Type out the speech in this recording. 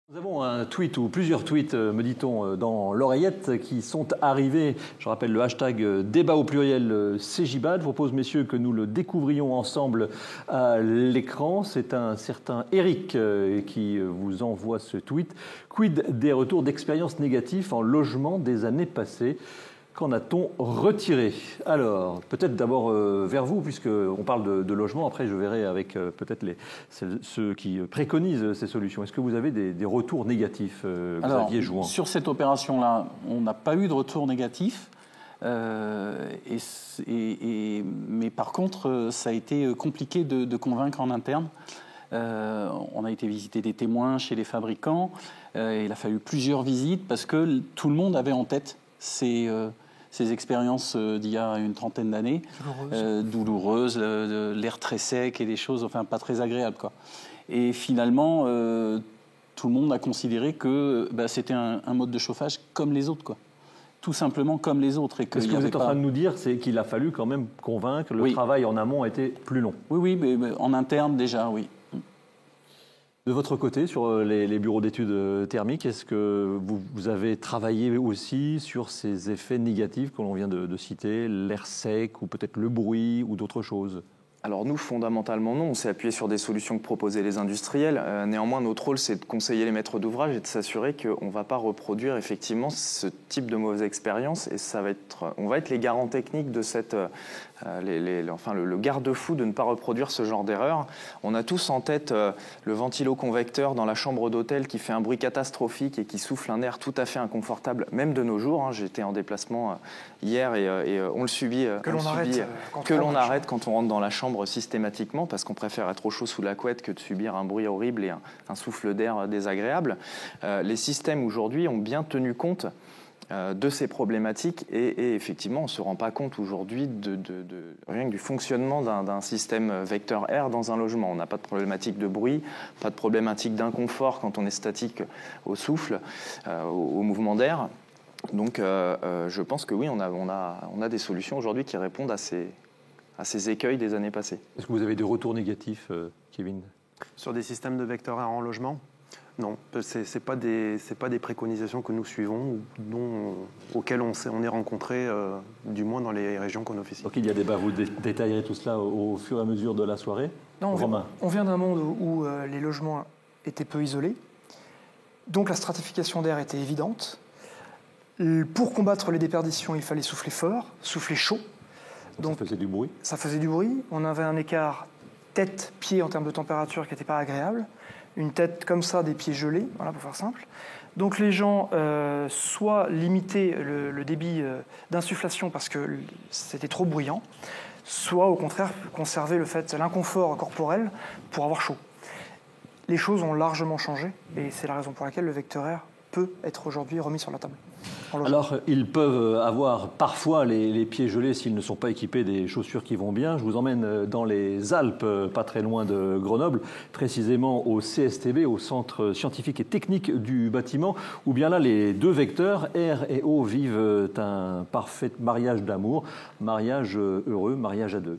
Nous avons un tweet ou plusieurs tweets, me dit-on, dans l'oreillette qui sont arrivés. Je rappelle le hashtag débat au pluriel CJBAD. Je propose, messieurs, que nous le découvrions ensemble à l'écran. C'est un certain Eric qui vous envoie ce tweet. Quid des retours d'expériences négatives en logement des années passées? Qu'en a-t-on retiré? Alors, peut-être d'abord vers vous, puisqu'on parle de logement. Après, je verrai avec peut-être ceux qui préconisent ces solutions. Est-ce que vous avez des retours négatifs, Xavier Jouan? Sur cette opération-là, on n'a pas eu de retour négatif. Mais par contre, ça a été compliqué de convaincre en interne. On a été visiter des témoins chez les fabricants. Il a fallu plusieurs visites parce que tout le monde avait en tête ces expériences d'il y a une trentaine d'années, douloureuses, l'air très sec et des choses enfin pas très agréables, quoi. Et finalement, tout le monde a considéré que c'était un mode de chauffage comme les autres, quoi. Tout simplement comme les autres. Et ce que vous êtes en train de nous dire, c'est qu'il a fallu quand même convaincre, le travail en amont a été plus long. Oui, mais en interne déjà, oui. De votre côté, sur les bureaux d'études thermiques, est-ce que vous avez travaillé aussi sur ces effets négatifs que l'on vient de citer, l'air sec ou peut-être le bruit ou d'autres choses? Alors nous, fondamentalement, non. On s'est appuyé sur des solutions que proposaient les industriels. Néanmoins, notre rôle, c'est de conseiller les maîtres d'ouvrage et de s'assurer qu'on ne va pas reproduire effectivement ce type de mauvaise expérience. Et on va être les garants techniques de le garde-fou de ne pas reproduire ce genre d'erreur. On a tous en tête le ventilo-convecteur dans la chambre d'hôtel qui fait un bruit catastrophique et qui souffle un air tout à fait inconfortable, même de nos jours. J'étais en déplacement hier et on le subit. Que l'on arrête quand on rentre dans la chambre systématiquement, parce qu'on préfère être au chaud sous la couette que de subir un bruit horrible et un souffle d'air désagréable. Les systèmes aujourd'hui ont bien tenu compte de ces problématiques et effectivement on ne se rend pas compte aujourd'hui rien que du fonctionnement d'un système vecteur air dans un logement. On n'a pas de problématique de bruit, pas de problématique d'inconfort quand on est statique au souffle, au mouvement d'air. Donc je pense que oui, on a des solutions aujourd'hui qui répondent à ces écueils des années passées. Est-ce que vous avez des retours négatifs, Kevin? Sur des systèmes de vecteurs air en logement? Non, ce n'est pas des préconisations que nous suivons ou auxquelles on est rencontré, du moins dans les régions qu'on officie. Donc il y a débat, vous détaillerez tout cela au fur et à mesure de la soirée. Non, on vient d'un monde où les logements étaient peu isolés, donc la stratification d'air était évidente. Pour combattre les déperditions, il fallait souffler fort, souffler chaud. Donc, ça faisait du bruit. Ça faisait du bruit. On avait un écart tête-pied en termes de température qui n'était pas agréable. Une tête comme ça, des pieds gelés, voilà, pour faire simple. Donc les gens soit limitaient le débit d'insufflation parce que c'était trop bruyant, soit au contraire conservaient l'inconfort corporel pour avoir chaud. Les choses ont largement changé et c'est la raison pour laquelle le vecteur air peut être aujourd'hui remis sur la table. Alors, ils peuvent avoir parfois les pieds gelés s'ils ne sont pas équipés des chaussures qui vont bien. Je vous emmène dans les Alpes, pas très loin de Grenoble, précisément au CSTB, au Centre scientifique et technique du bâtiment, où bien là, les deux vecteurs, air et eau, vivent un parfait mariage d'amour, mariage heureux, mariage à deux.